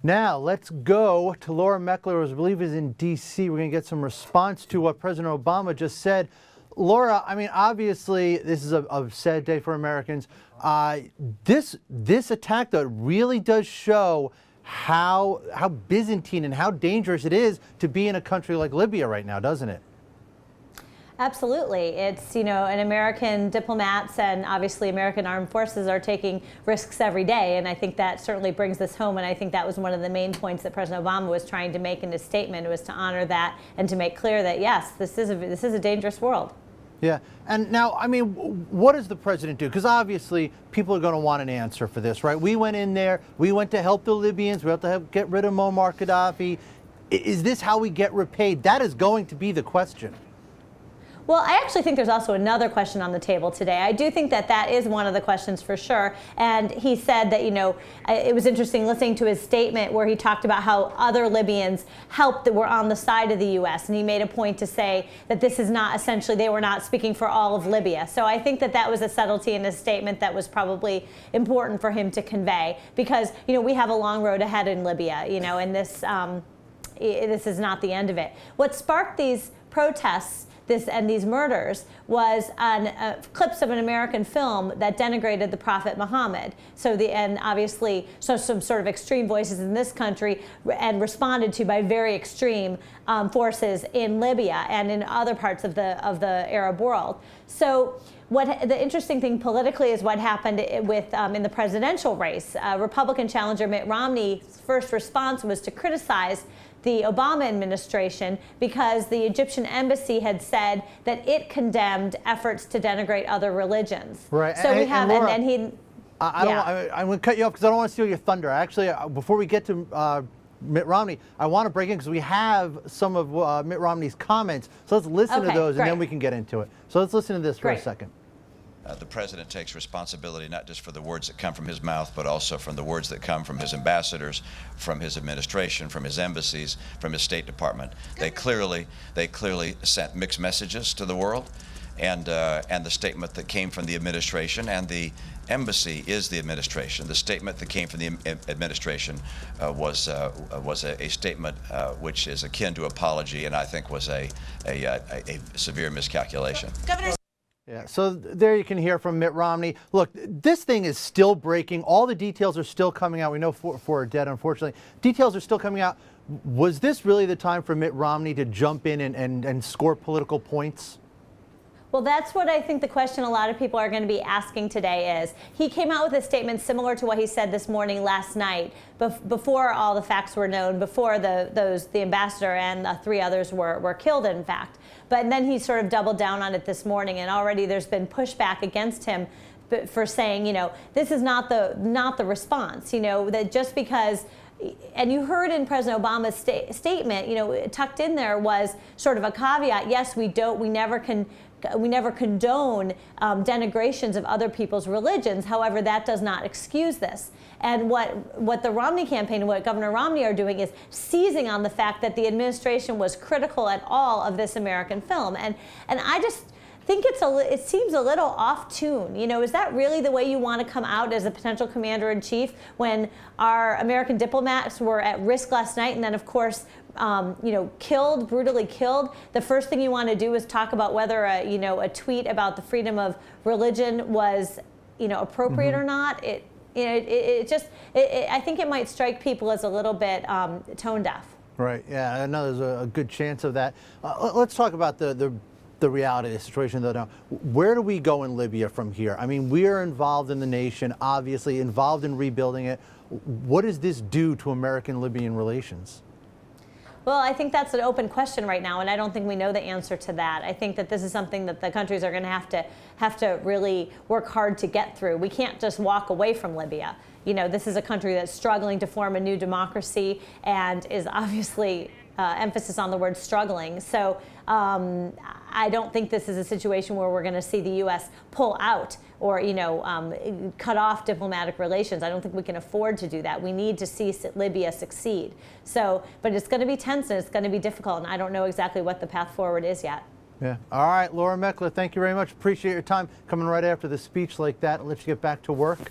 Now, let's go to Laura Meckler, who I believe is in D.C. We're going to get some response to what President Obama just said. Laura, I mean, obviously, this is a sad day for Americans. This attack, though, really does show how Byzantine and how dangerous it is to be in a country like Libya right now, doesn't it? Absolutely. It's, and American diplomats and obviously American armed forces are taking risks every day. And I think that certainly brings this home. And I think that was one of the main points that President Obama was trying to make in his statement, was to honor that and to make clear that, yes, this is a dangerous world. Yeah. And now, I mean, what does the president do? Because obviously people are going to want an answer for this, right? We went in there. We went to help the Libyans. We have to get rid of Muammar Gaddafi. Is this how we get repaid? That is going to be the question. Well, I actually think there's also another question on the table today. I do think that that is one of the questions for sure. And he said that, it was interesting listening to his statement where he talked about how other Libyans helped that were on the side of the U.S. And he made a point to say that this is not essentially, they were not speaking for all of Libya. So I think that that was a subtlety in his statement that was probably important for him to convey because, we have a long road ahead in Libya, and this is not the end of it. What sparked these protests and these murders was clips of an American film that denigrated the Prophet Muhammad. And obviously, some sort of extreme voices in this country and responded to by very extreme forces in Libya and in other parts of the Arab world. So the interesting thing politically is what happened with in the presidential race. Republican challenger Mitt Romney's first response was to criticize the Obama administration because the Egyptian embassy had said that it condemned efforts to denigrate other religions. Right. So we have, Laura, and then he. I'm going to cut you off because I don't want to steal your thunder. Actually, before we get to Mitt Romney, I want to break in because we have some of Mitt Romney's comments. So let's listen to those and then we can get into it. So let's listen to this for a second. The president takes responsibility not just for the words that come from his mouth, but also from the words that come from his ambassadors, from his administration, from his embassies, from his State Department. They clearly sent mixed messages to the world, and the statement that came from the administration and the embassy is the administration. The statement that came from the administration was a statement which is akin to apology, and I think was a severe miscalculation. Governor. Yeah, so there you can hear from Mitt Romney. Look, this thing is still breaking. All the details are still coming out. We know four are dead, unfortunately. Details are still coming out. Was this really the time for Mitt Romney to jump in and score political points? Well, that's what I think the question a lot of people are going to be asking today is. He came out with a statement similar to what he said this morning last night, before all the facts were known, before the ambassador and the three others were killed, in fact. But then he sort of doubled down on it this morning, and already there's been pushback against him for saying, this is not the response, that just because. And you heard in President Obama's statement, tucked in there was sort of a caveat. Yes, we never condone denigrations of other people's religions. However, that does not excuse this. And what the Romney campaign and what Governor Romney are doing is seizing on the fact that the administration was critical at all of this American film. And I just think it seems a little off tune. Is that really the way you want to come out as a potential commander-in-chief when our American diplomats were at risk last night and then, of course, brutally killed? The first thing you want to do is talk about whether a tweet about the freedom of religion was, appropriate or not. I think it might strike people as a little bit tone deaf. Right. Yeah, I know there's a good chance of that. Let's talk about the reality of the situation, though. Now, where do we go in Libya from here? I mean, we are involved in the nation, obviously involved in rebuilding it. What does this do to American-Libyan relations? Well, I think that's an open question right now, and I don't think we know the answer to that. I think that this is something that the countries are going to have to really work hard to get through. We can't just walk away from Libya. This is a country that's struggling to form a new democracy and is obviously emphasis on the word struggling. So I don't think this is a situation where we're going to see the U.S. pull out or, cut off diplomatic relations. I don't think we can afford to do that. We need to see Libya succeed. But it's going to be tense and it's going to be difficult, and I don't know exactly what the path forward is yet. Yeah. All right, Laura Meckler, thank you very much. Appreciate your time coming right after the speech like that. I'll let you get back to work.